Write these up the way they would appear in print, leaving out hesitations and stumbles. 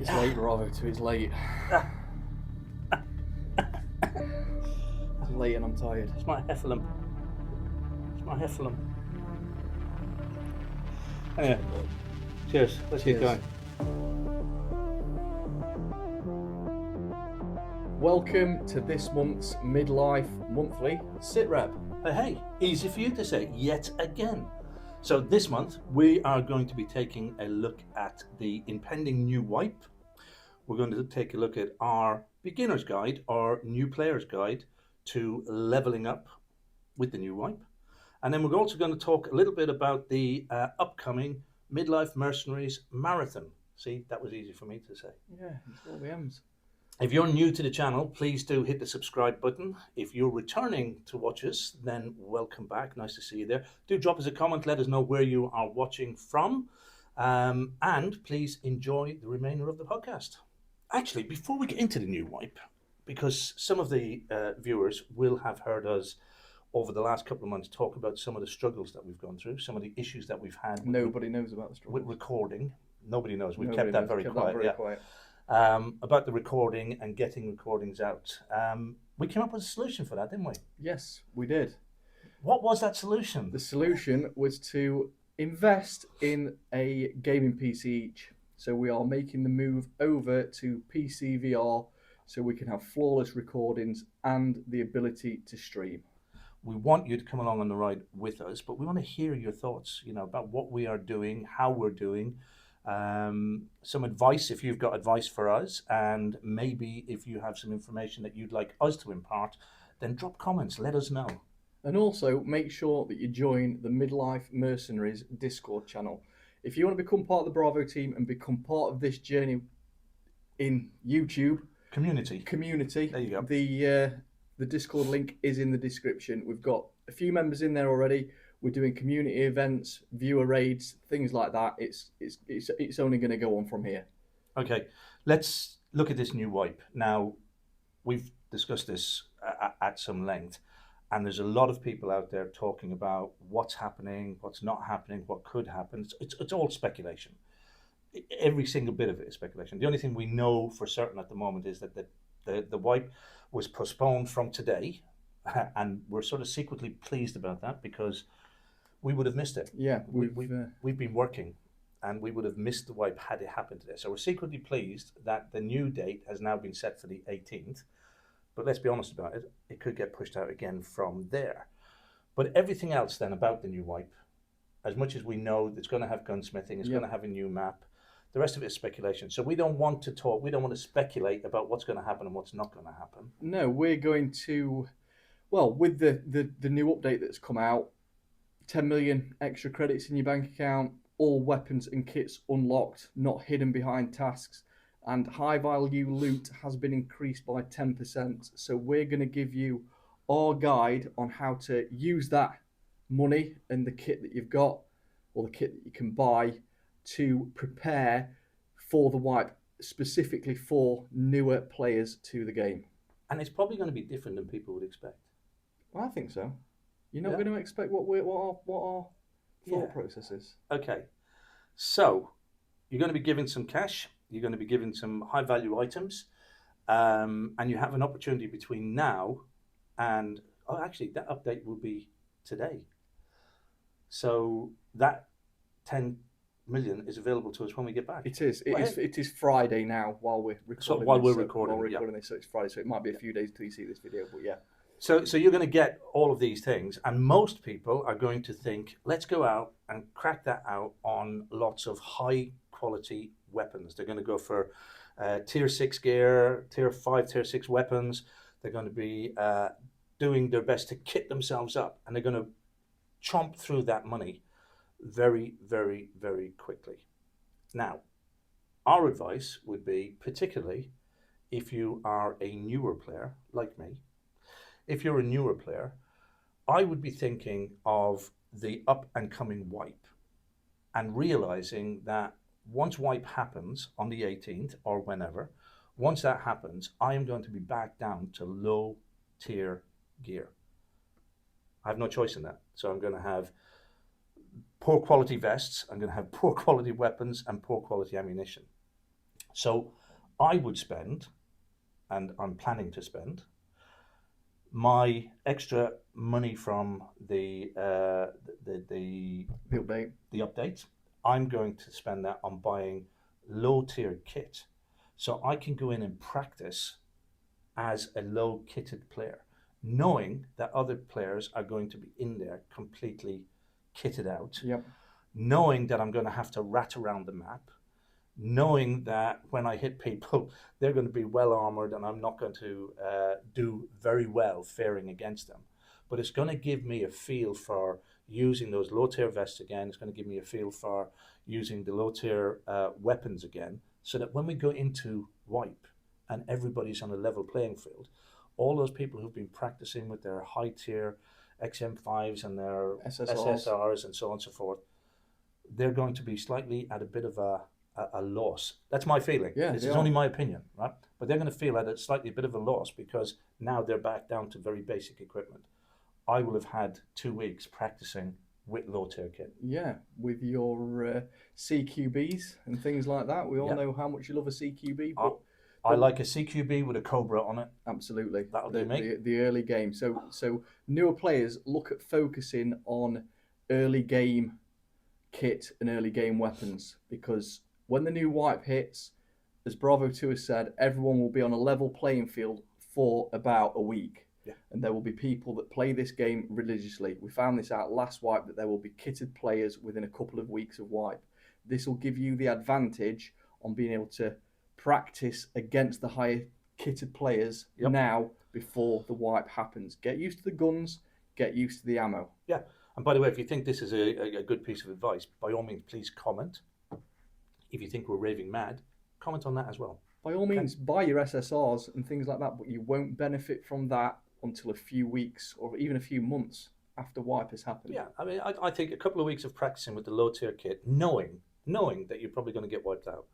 It's late, Bravo 2, it's late. It's late and I'm tired. It's my heffalump. Anyway, cheers. Let's get going. Welcome to this month's Midlife Monthly SITREP. Hey, easy for you to say, yet again. So this month, we are going to be taking a look at the impending new wipe. We're going to take a look at our beginner's guide, our new player's guide to leveling up with the new wipe. And then we're also going to talk a little bit about the upcoming Midlife Mercenaries Marathon. See, that was easy for me to say. Yeah, it's all the M's. If you're new to the channel, please do hit the subscribe button. If you're returning to watch us, then welcome back. Nice to see you there. Do drop us a comment. Let us know where you are watching from. And please enjoy the remainder of the podcast. Actually, before we get into the new wipe, because some of the viewers will have heard us over the last couple of months talk about some of the struggles that we've gone through, some of the issues that we've had. Nobody knows about the struggles. With recording. Nobody knows. We've Nobody kept that knows. very Kept quiet. that very quiet. About the recording and getting recordings out. We came up with a solution for that, didn't we? Yes, we did. What was that solution? The solution was to invest in a gaming PC each. So we are making the move over to PC VR so we can have flawless recordings and the ability to stream. We want you to come along on the ride with us, but we want to hear your thoughts, about what we are doing, how we're doing. Some advice if you've got advice for us, and maybe if you have some information that you'd like us to impart, then drop comments, let us know. And also make sure that you join the Midlife Mercenaries Discord channel. If you want to become part of the Bravo team and become part of this journey in YouTube community, there you go. The Discord link is in the description. We've got a few members in there already. We're doing community events, viewer raids, things like that. It's only going to go on from here. Okay, let's look at this new wipe. Now, we've discussed this at some length, and there's a lot of people out there talking about what's happening, what's not happening, what could happen. It's all speculation. Every single bit of it is speculation. The only thing we know for certain at the moment is that the wipe was postponed from today, and we're sort of secretly pleased about that because we would have missed it. Yeah, we've been working, and we would have missed the wipe had it happened today. So we're secretly pleased that the new date has now been set for the 18th. But let's be honest about it, it could get pushed out again from there. But everything else then about the new wipe, as much as we know it's going to have gunsmithing, it's going to have a new map, the rest of it is speculation. So we don't want to talk, we don't want to speculate about what's going to happen and what's not going to happen. No, we're going to, well, with the new update that's come out, 10 million extra credits in your bank account, all weapons and kits unlocked, not hidden behind tasks, and high value loot has been increased by 10%. So we're going to give you our guide on how to use that money and the kit that you've got, or the kit that you can buy, to prepare for the wipe, specifically for newer players to the game. And it's probably going to be different than people would expect. Well, I think so. You're not going to expect what our thought process is. Okay, so you're going to be given some cash. You're going to be given some high value items, and you have an opportunity between now and actually that update will be today. So that 10 million is available to us when we get back. It is. It is Friday now while we're recording. So while we're recording this, so it's Friday. So it might be a few days till you see this video, but yeah. So you're going to get all of these things, and most people are going to think, let's go out and crack that out on lots of high quality weapons. They're going to go for tier 6 gear, tier 5, tier 6 weapons. They're going to be doing their best to kit themselves up, and they're going to chomp through that money very, very, very quickly. Now, our advice would be, particularly if you are a newer player like me, if you're a newer player, I would be thinking of the up and coming wipe and realizing that once wipe happens on the 18th or whenever, once that happens, I am going to be back down to low tier gear. I have no choice in that. So I'm going to have poor quality vests, I'm going to have poor quality weapons and poor quality ammunition. So I would spend, and I'm planning to spend, my extra money from The update. the updates. I'm going to spend that on buying low tier kit, so I can go in and practice as a low kitted player, knowing that other players are going to be in there completely kitted out, Yep. knowing that I'm going to have to rat around the map, knowing that when I hit people, they're going to be well armored and I'm not going to do very well faring against them. But it's going to give me a feel for using those low tier vests again. It's going to give me a feel for using the low tier weapons again, so that when we go into wipe and everybody's on a level playing field, all those people who've been practicing with their high tier XM5s and their SSRs and so on and so forth, they're going to be slightly at a bit of a loss. That's my feeling. Yeah, This they is are. only my opinion, right? But they're going to feel at a slightly bit of a loss because now they're back down to very basic equipment. I will have had 2 weeks practicing with low tier kit. Yeah, with your CQBs and things like that. We all Yep. know how much you love a CQB, I, but I like a CQB with a Cobra on it. absolutely, That'll do me. the early game. So newer players look at focusing on early game kit and early game weapons, because when the new wipe hits, as Bravo 2 has said, everyone will be on a level playing field for about a week. Yeah. And there will be people that play this game religiously. We found this out last wipe, that there will be kitted players within a couple of weeks of wipe. This will give you the advantage on being able to practice against the higher kitted players Yep. now before the wipe happens. Get used to the guns, get used to the ammo. Yeah. And by the way, if you think this is a good piece of advice, by all means, please comment. If you think we're raving mad, comment on that as well. By all means, buy your SSRs and things like that, but you won't benefit from that until a few weeks or even a few months after wipe has happened. Yeah, I mean, I think a couple of weeks of practicing with the low tier kit, knowing that you're probably going to get wiped out,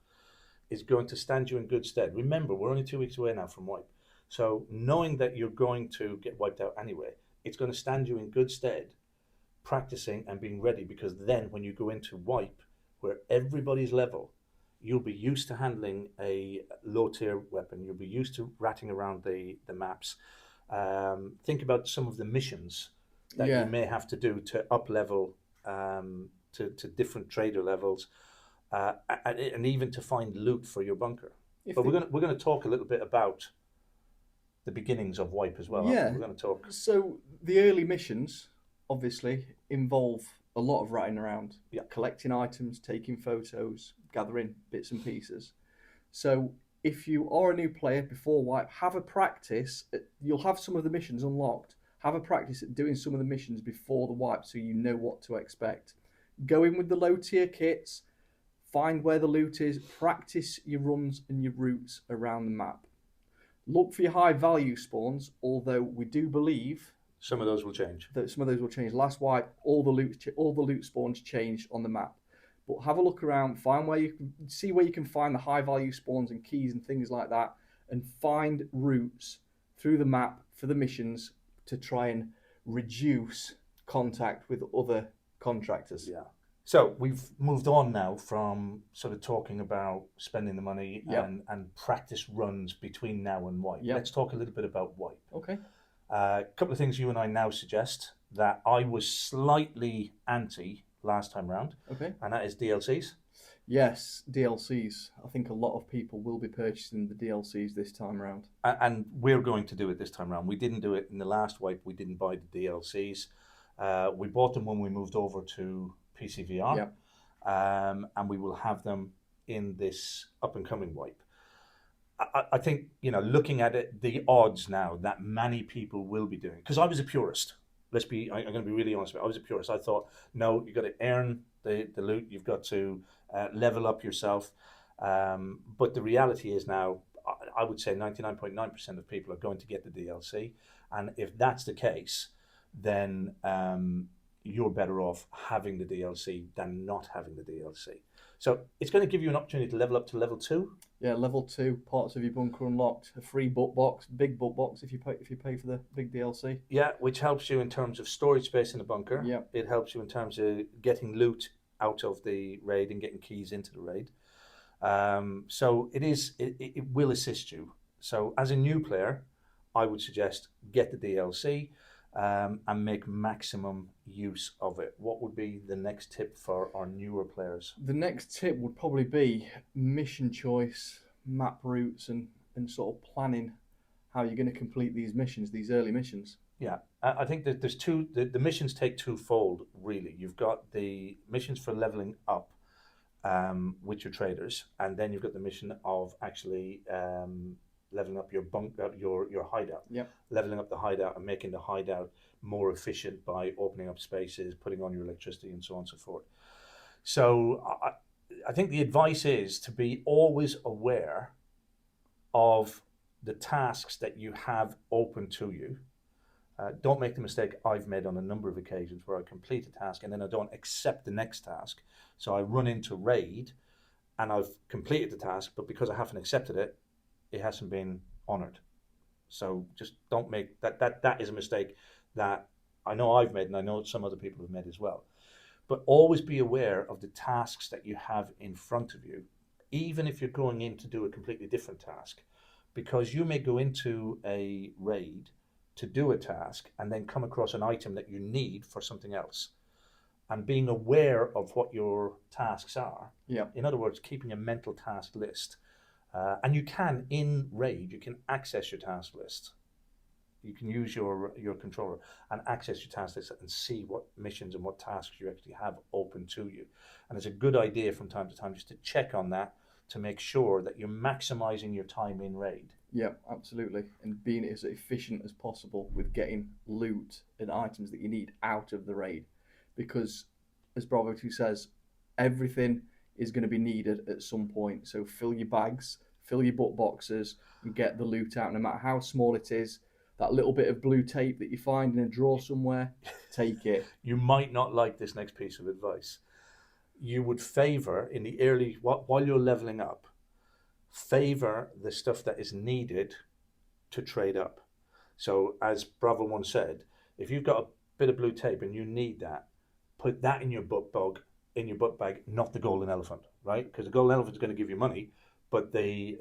is going to stand you in good stead. Remember, we're only 2 weeks away now from wipe. So knowing that you're going to get wiped out anyway, it's going to stand you in good stead practicing and being ready, because then when you go into wipe, where everybody's level, you'll be used to handling a low tier weapon. You'll be used to ratting around the maps. Think about some of the missions that Yeah. you may have to do to up level to different trader levels, and even to find loot for your bunker. If But the- we're going to talk a little bit about the beginnings of wipe as well. Yeah. We're going to talk. So the early missions obviously involve a lot of ratting around, Yeah. collecting items, taking photos, gathering bits and pieces. So if you are a new player before wipe, have a practice. You'll have some of the missions unlocked. Have a practice at doing some of the missions before the wipe, so you know what to expect. Go in with the low tier kits, find where the loot is, practice your runs and your routes around the map. Look for your high value spawns, although we do believe Some of those will change. that some of those will change. Last wipe, all the loot spawns changed on the map. But have a look around, find where you can see where you can find the high value spawns and keys and things like that, and find routes through the map for the missions to try and reduce contact with other contractors. Yeah. So we've moved on now from sort of talking about spending the money Yep. and practice runs between now and wipe. Yep. Let's talk a little bit about wipe. Okay. A couple of things you and I now suggest that I was slightly anti last time round, Okay. and that is DLCs. Yes, DLCs. I think a lot of people will be purchasing the DLCs this time around. And we're going to do it this time round. We didn't do it in the last wipe. We didn't buy the DLCs. We bought them when we moved over to PCVR, Yep. and we will have them in this up and coming wipe. I think, looking at it, the odds now that many people will be doing, because I was a purist. I'm going to be really honest with you. I was a purist. I thought, no, you've got to earn the loot. You've got to level up yourself. But the reality is now, I would say 99.9% of people are going to get the DLC. And if that's the case, then you're better off having the DLC than not having the DLC. So it's going to give you an opportunity to level up to level 2. Yeah, level 2, parts of your bunker unlocked, a free book box, big book box if you pay for the big DLC. Yeah, which helps you in terms of storage space in the bunker. Yeah. It helps you in terms of getting loot out of the raid and getting keys into the raid. So it will assist you. So as a new player, I would suggest get the DLC and make maximum use of it. What would be the next tip for our newer players? The next tip would probably be mission choice, map routes, and sort of planning how you're going to complete these missions, these early missions. Yeah, I think that there's two. The missions take twofold, really. You've got the missions for leveling up with your traders, and then you've got the mission of actually leveling up your your hideout, Yep. leveling up the hideout and making the hideout more efficient by opening up spaces, putting on your electricity, and so on and so forth. So I think the advice is to be always aware of the tasks that you have open to you. Don't make the mistake I've made on a number of occasions where I complete a task and then I don't accept the next task. So I run into raid and I've completed the task, but because I haven't accepted it, it hasn't been honored. So just don't make that. That is a mistake that I know I've made, and I know some other people have made as well. But always be aware of the tasks that you have in front of you, even if you're going in to do a completely different task, because you may go into a raid to do a task and then come across an item that you need for something else. And being aware of what your tasks are, Yeah. in other words, keeping a mental task list. And you can, in RAID, you can access your task list. You can use your controller and access your task list and see what missions and what tasks you actually have open to you. And it's a good idea from time to time just to check on that to make sure that you're maximizing your time in RAID. Yeah, absolutely. And being as efficient as possible with getting loot and items that you need out of the raid. Because, as Bravo 2 says, everything is going to be needed at some point. So fill your bags, fill your butt boxes, and get the loot out, no matter how small it is. That little bit of blue tape that you find in a drawer somewhere, take it. You might not like this next piece of advice. You would favor in the early, while you're leveling up, favor the stuff that is needed to trade up. So, as Bravo once said, if you've got a bit of blue tape and you need that, put that in your book bag, not the golden elephant, right? Because the golden elephant is going to give you money, but the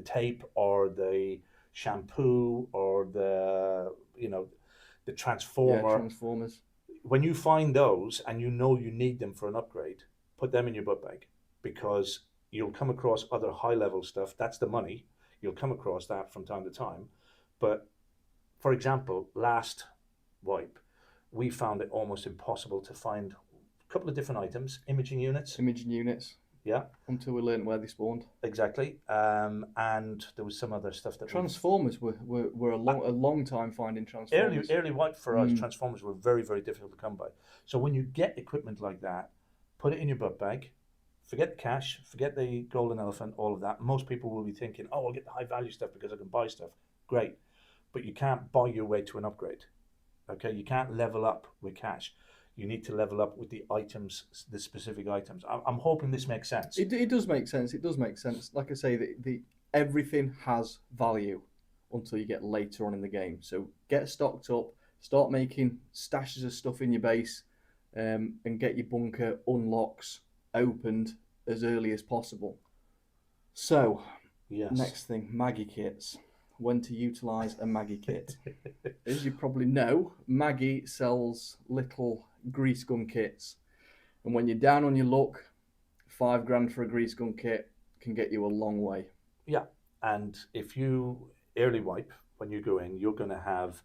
tape or the shampoo or the Yeah, transformer, Transformers. when you find those and you know you need them for an upgrade, put them in your book bag because you'll come across other high level stuff. That's the money. You'll come across that from time to time. But for example, last wipe, we found it almost impossible to find a couple of different items, imaging units. Imaging units. Yeah, Until we learned where they spawned. exactly. And there was some other stuff that Transformers were a long time finding Transformers. early wipe for us. Transformers were very, very difficult to come by. So when you get equipment like that, put it in your book bag. Forget the cash, forget the golden elephant, all of that. Most people will be thinking, "Oh, I'll get the high value stuff because I can buy stuff." Great, but you can't buy your way to an upgrade. Okay, you can't level up with cash. You need to level up with the items, the specific items. I'm hoping this makes sense. It does make sense. It does make sense. Like I say, the everything has value until you get later on in the game. So get stocked up, start making stashes of stuff in your base, and get your bunker unlocks opened as early as possible. So, Yes. next thing, Maggie kits. When to utilize a Maggie kit. As you probably know, Maggie sells little grease gun kits. And when you're down on your luck, £5 for a grease gun kit can get you a long way. Yeah, and if you early wipe when you go in, you're going to have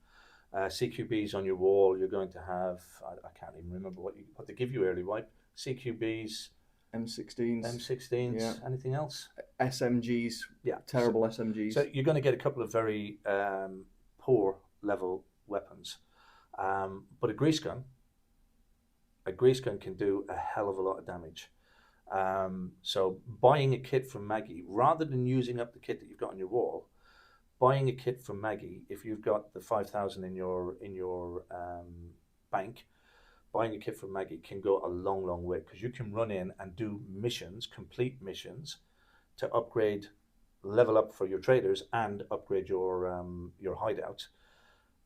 CQBs on your wall. You're going to have I can't even remember what they give you early wipe. CQBs, M16s, M16s, yeah. Anything else? SMGs, Yeah, terrible SMGs. So you're going to get a couple of very poor level weapons, but a grease gun can do a hell of a lot of damage. So buying a kit from Maggie, rather than using up the kit that you've got on your wall, buying a kit from Maggie, if you've got the 5,000 in your bank, buying a kit from Maggie can go a long, long way because you can run in and do missions, complete missions, to upgrade, level up for your traders and upgrade your hideout.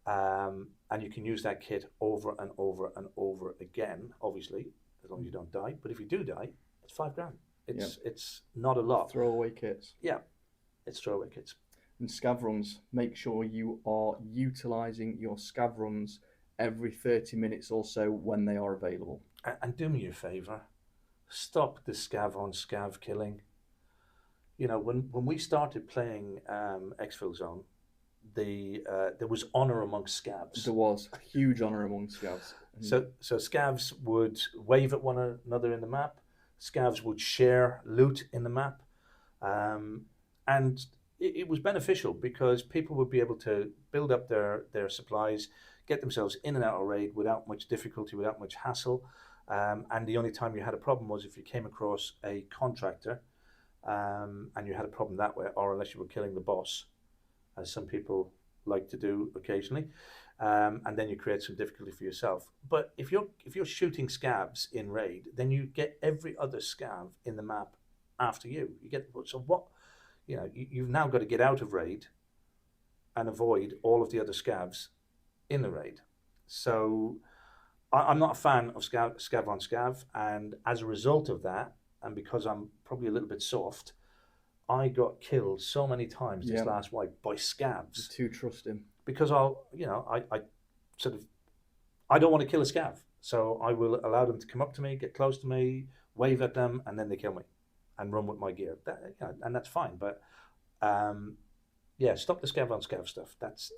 And you can use that kit over and over and over again, obviously, as long as you don't die. But if you do die, it's £5. It's not a lot. Throwaway kits. Yeah, it's throwaway kits. And scav runs, make sure you are utilising your scav runs every 30 minutes or so when they are available. And do me a favour, stop the scav on scav killing. You know, when we started playing Exfilzone, there was honour amongst scavs. There was a huge honour among scavs. So scavs would wave at one another in the map. Scavs would share loot in the map, and it was beneficial because people would be able to build up their supplies, get themselves in and out of raid without much difficulty, without much hassle. And the only time you had a problem was if you came across a contractor, and you had a problem that way, or unless you were killing the boss, as some people like to do occasionally. And then you create some difficulty for yourself. But if you're shooting scavs in raid, then you get every other scav in the map after you. You get so what, you know, you've now got to get out of raid and avoid all of the other scavs in the raid. So I'm not a fan of scav on scav, and as a result of that, and because I'm probably a little bit soft, I got killed so many times this last wipe by scavs. Too trusting. Because I don't want to kill a scav, so I will allow them to come up to me, get close to me, wave at them, and then they kill me, and run with my gear. And that's fine. But stop the scav on scav stuff. That's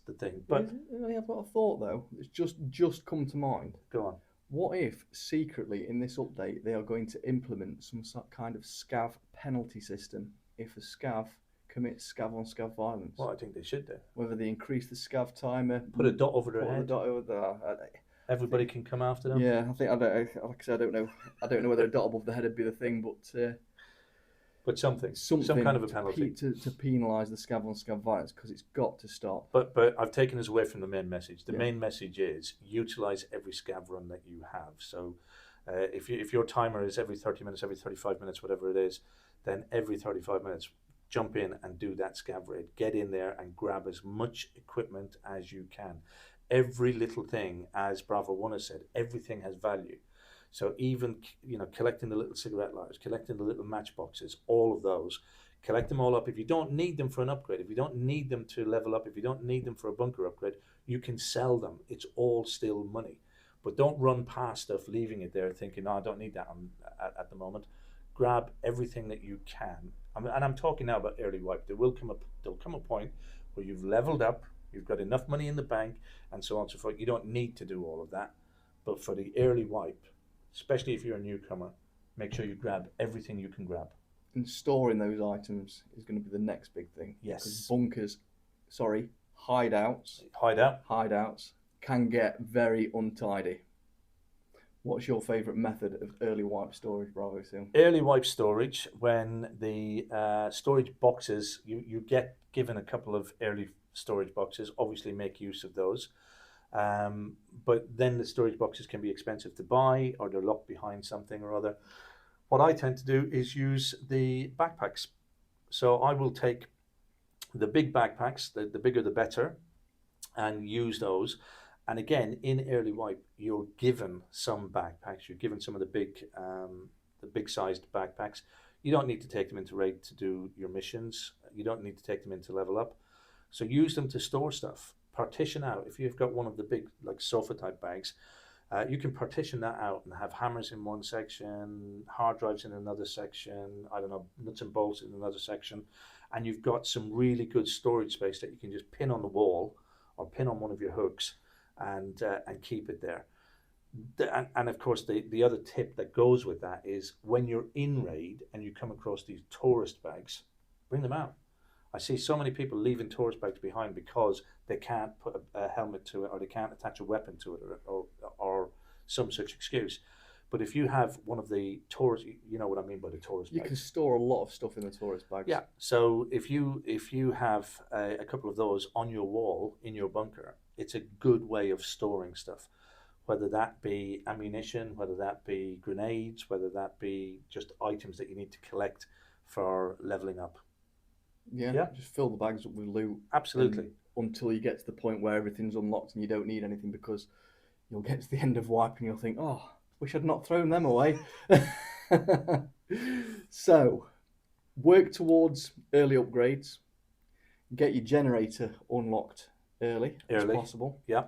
the thing. But I've got a thought though. It's just come to mind. Go on. What if secretly in this update they are going to implement some kind of scav penalty system if a scav commits scav on scav violence? Well, I think they should do. Whether they increase the scav timer, put a dot over their head. A dot over there. Everybody can come after them. Yeah, I don't know. I don't know whether a dot above the head would be the thing, but some kind of a penalty to penalise the scav on scav violence, because it's got to stop. But I've taken us away from the main message. The main message is utilise every scav run that you have. So if your timer is every 30 minutes, every 35 minutes, whatever it is, then every 35 minutes jump in and do that scav raid. Get in there and grab as much equipment as you can. Every little thing, as Bravo One has said, everything has value. So even, you know, collecting the little cigarette lighters, collecting the little matchboxes, all of those, collect them all up. If you don't need them for an upgrade, if you don't need them to level up, if you don't need them for a bunker upgrade, you can sell them. It's all still money. But don't run past stuff, leaving it there thinking, no, I don't need that at the moment. Grab everything that you can. And I'm talking now about early wipe. There'll come a point where you've leveled up, you've got enough money in the bank, and so on and so forth. You don't need to do all of that. But for the early wipe, especially if you're a newcomer, make sure you grab everything you can grab. And storing those items is going to be the next big thing. Yes. Because hideouts can get very untidy. What's your favourite method of early wipe storage, Bravo Seal? Early wipe storage, when the storage boxes, you get given a couple of early storage boxes, obviously make use of those. But then the storage boxes can be expensive to buy, or they're locked behind something or other. What I tend to do is use the backpacks. So I will take the big backpacks, the bigger the better, and use those. And again, in early wipe, you're given some backpacks. You're given some of the big sized backpacks. You don't need to take them into raid to do your missions. You don't need to take them in to level up. So use them to store stuff. Partition out. If you've got one of the big, like, sofa type bags, you can partition that out and have hammers in one section, hard drives in another section, I don't know, nuts and bolts in another section, and you've got some really good storage space that you can just pin on the wall or pin on one of your hooks and keep it there. And of course, the other tip that goes with that is when you're in raid and you come across these tourist bags, bring them out. I see so many people leaving tourist bags behind because they can't put a helmet to it, or they can't attach a weapon to it, or some such excuse. But if you have one of the tourist, you know what I mean by the tourist bags. You can store a lot of stuff in the tourist bags. Yeah. So if you have a couple of those on your wall in your bunker, it's a good way of storing stuff, whether that be ammunition, whether that be grenades, whether that be just items that you need to collect for leveling up. Yeah. Just fill the bags up with loot. Absolutely. Until you get to the point where everything's unlocked and you don't need anything, because you'll get to the end of wipe and you'll think, oh, wish I'd not thrown them away. So, work towards early upgrades. Get your generator unlocked early as Early. possible. Yeah.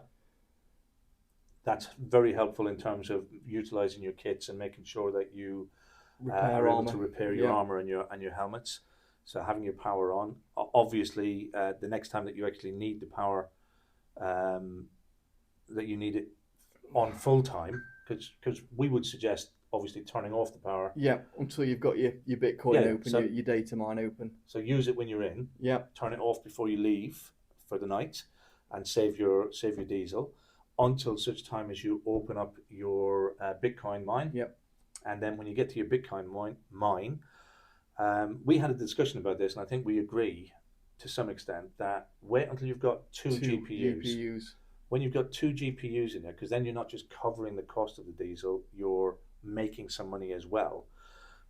That's very helpful in terms of utilizing your kits and making sure that you are Repair able to armor. repair your Yeah. armor and your helmets. So having your power on. Obviously, the next time that you actually need the power, um, that you need it on full time, because we would suggest obviously turning off the power. Yeah. Until you've got your Bitcoin Yeah. open, your data mine open. So use it when you're in. Yeah. Turn it off before you leave for the night, and save your diesel until such time as you open up your Bitcoin mine. Yep. And then when you get to your Bitcoin mine, we had a discussion about this, and I think we agree to some extent that wait until you've got two GPUs. When you've got two GPUs in there, because then you're not just covering the cost of the diesel, you're making some money as well.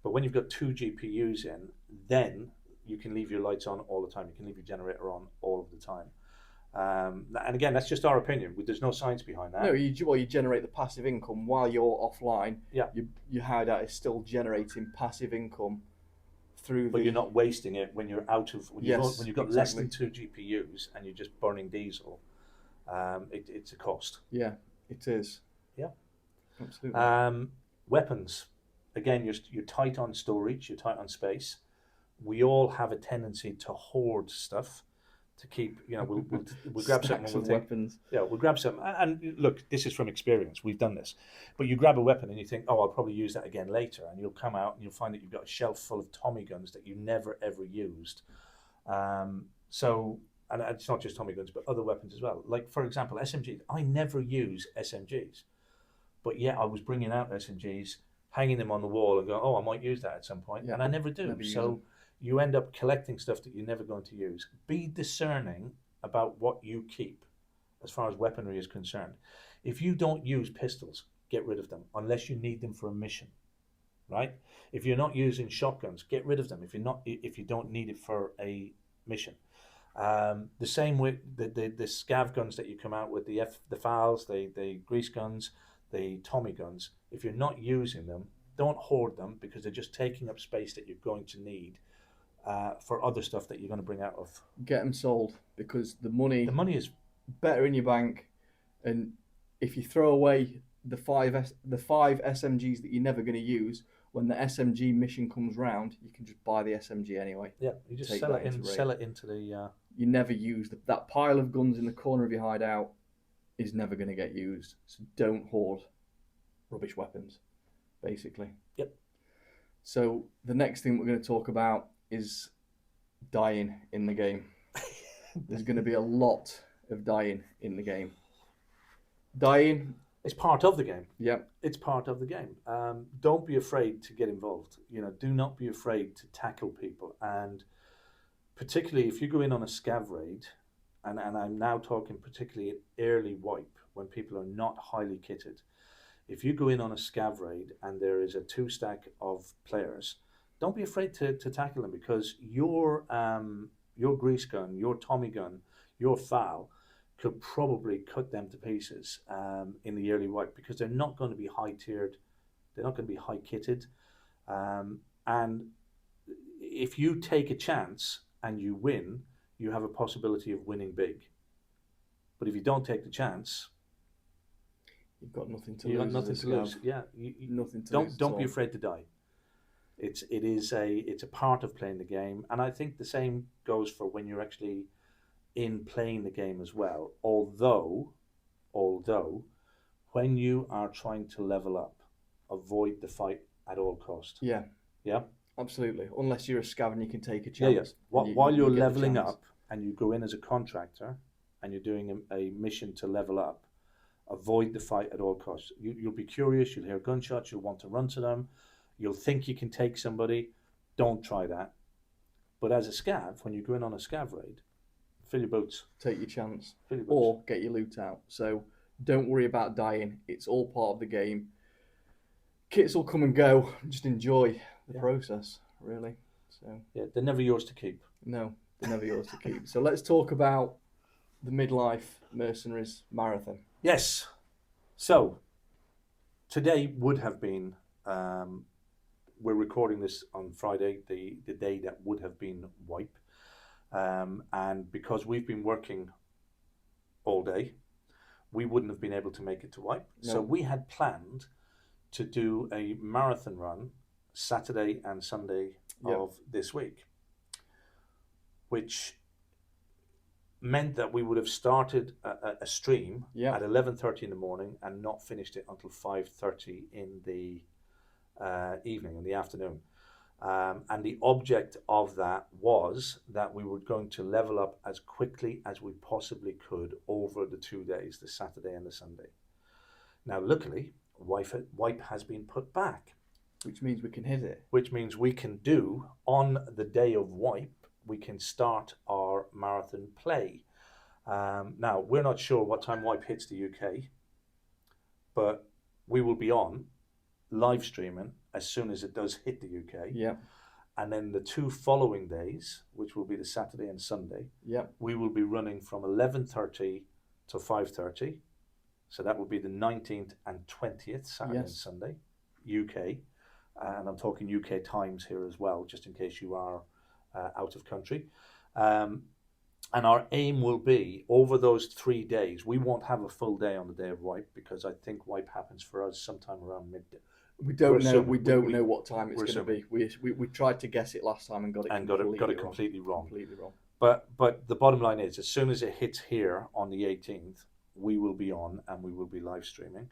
But when you've got two GPUs in, then you can leave your lights on all the time. You can leave your generator on all of the time. And again, that's just our opinion. There's no science behind that. No, you generate the passive income while you're offline. Yeah. Your hideout is still generating passive income through. But you're not wasting it when you're out of when you've got exactly. less than two GPUs and you're just burning diesel. It's a cost. Yeah, it is. Yeah, absolutely. Weapons. Again, you're tight on storage. You're tight on space. We all have a tendency to hoard stuff. To keep, we'll grab something and we'll think, weapons. Yeah, we'll grab something. And look, this is from experience. We've done this. But you grab a weapon and you think, oh, I'll probably use that again later. And you'll come out and you'll find that you've got a shelf full of Tommy guns that you never, ever used. And it's not just Tommy guns, but other weapons as well. Like, for example, SMGs. I never use SMGs. But yet I was bringing out SMGs, hanging them on the wall and going, oh, I might use that at some point. Yeah, and I never do. Never you end up collecting stuff that you're never going to use. Be discerning about what you keep as far as weaponry is concerned. If you don't use pistols, get rid of them unless you need them for a mission, right? If you're not using shotguns, get rid of them if you don't need it for a mission. The same with the scav guns that you come out with, the FALs, the grease guns, the Tommy guns. If you're not using them, don't hoard them because they're just taking up space that you're going to need for other stuff that you're going to bring out of. Get them sold because the money is better in your bank, and if you throw away the five SMGs that you're never going to use, when the SMG mission comes round, you can just buy the SMG anyway. Yeah, you just sell it into the. You never use that pile of guns in the corner of your hideout is never going to get used. So don't hoard rubbish weapons, basically. Yep. So the next thing we're going to talk about is dying in the game. There's going to be a lot of dying in the game. Dying is part of the game. Yeah, it's part of the game. Don't be afraid to get involved. Do not be afraid to tackle people, and particularly if you go in on a scav raid, and I'm now talking particularly early wipe when people are not highly kitted. If you go in on a scav raid and there is a 2-stack of players, don't be afraid to tackle them because your grease gun, your Tommy gun, your FAL could probably cut them to pieces in the early wipe because they're not going to be high tiered, they're not going to be high kitted, and if you take a chance and you win, you have a possibility of winning big. But if you don't take the chance, you've got nothing to lose. You've got nothing to lose. Yeah, nothing to lose. Don't be afraid to die. It's a part of playing the game, and I think the same goes for when you're actually in playing the game as well. Although, when you are trying to level up, avoid the fight at all cost. Yeah. Yeah. Absolutely. Unless you're a scav and you can take a chance. Yeah. While you're leveling up and you go in as a contractor and you're doing a mission to level up, avoid the fight at all costs. You'll be curious. You'll hear gunshots. You'll want to run to them. You'll think you can take somebody. Don't try that. But as a scav, when you go in on a scav raid, fill your boots. Take your chance. Fill your boots. Or get your loot out. So don't worry about dying. It's all part of the game. Kits will come and go. Just enjoy the process, really. So yeah, they're never yours to keep. No, they're never yours to keep. So let's talk about the Midlife Mercenaries Marathon. Yes. So today would have been we're recording this on Friday, the day that would have been wipe. And because we've been working all day, we wouldn't have been able to make it to wipe. No. So we had planned to do a marathon run Saturday and Sunday of this week, which meant that we would have started a stream at 11:30 in the morning and not finished it until 5:30 in the evening, in the afternoon. And the object of that was that we were going to level up as quickly as we possibly could over the 2 days, the Saturday and the Sunday. Now, luckily, wipe has been put back. Which means we can hit it. Which means we can do, on the day of wipe, we can start our marathon play. Now, we're not sure what time wipe hits the UK, but we will be on live streaming as soon as it does hit the UK. Yeah. And then the 2 following days, which will be the Saturday and Sunday, we will be running from 11:30 to 5:30. So that will be the 19th and 20th, Saturday and Sunday, UK. And I'm talking UK times here as well, just in case you are out of country. And our aim will be, over those 3 days, we won't have a full day on the day of wipe, because I think wipe happens for us sometime around midday. We don't know. We don't know what time it's going to be. We tried to guess it last time and got it completely wrong. Completely wrong. But the bottom line is, as soon as it hits here on the 18th, we will be on and we will be live streaming.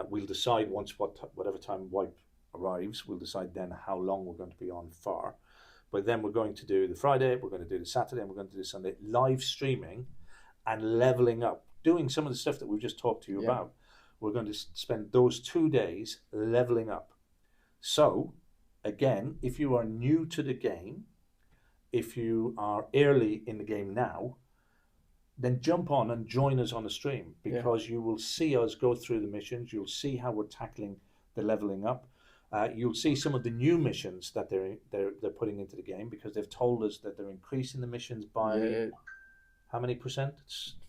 We'll decide once whatever time wipe arrives. We'll decide then how long we're going to be on for. But then we're going to do the Friday, we're going to do the Saturday, and we're going to do the Sunday, live streaming and leveling up, doing some of the stuff that we've just talked to you about. We're going to spend those 2 days leveling up. So, again, if you are new to the game, if you are early in the game now, then jump on and join us on the stream, because you will see us go through the missions. You'll see how we're tackling the leveling up. You'll see some of the new missions that they're putting into the game, because they've told us that they're increasing the missions by how many percent?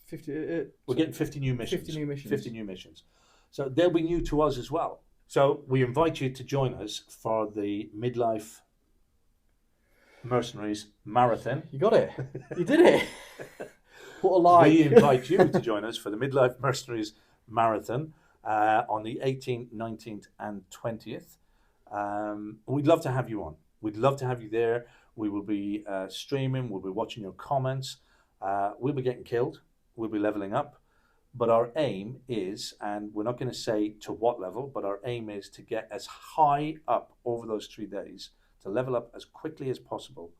50. We're getting 50 new missions. 50 new missions. 50 new missions. So they'll be new to us as well. So we invite you to join us for the Midlife Mercenaries Marathon. You got it. You did it. What a lie. We invite you to join us for the Midlife Mercenaries Marathon on the 18th, 19th and 20th. We'd love to have you on. We'd love to have you there. We will be streaming. We'll be watching your comments. We'll be getting killed. We'll be leveling up. But our aim is, and we're not going to say to what level, but our aim is to get as high up over those 3 days, to level up as quickly as possible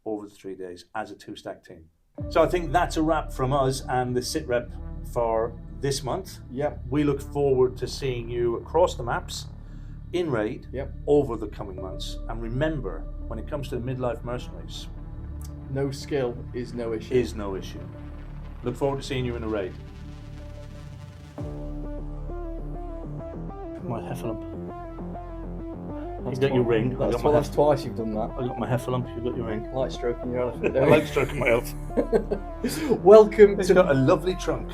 over the 3 days as a 2-stack team. So I think that's a wrap from us and the SITREP for this month. Yep. We look forward to seeing you across the maps in raid over the coming months. And remember, when it comes to the Midlife Mercenaries, no skill is no issue. Look forward to seeing you in a raid. My heffalump. You got your ring. That's twice you've done that. I got my heffalump. You got your ring. I like stroking your elephant. I like stroking my elephant. Welcome It's got a lovely trunk.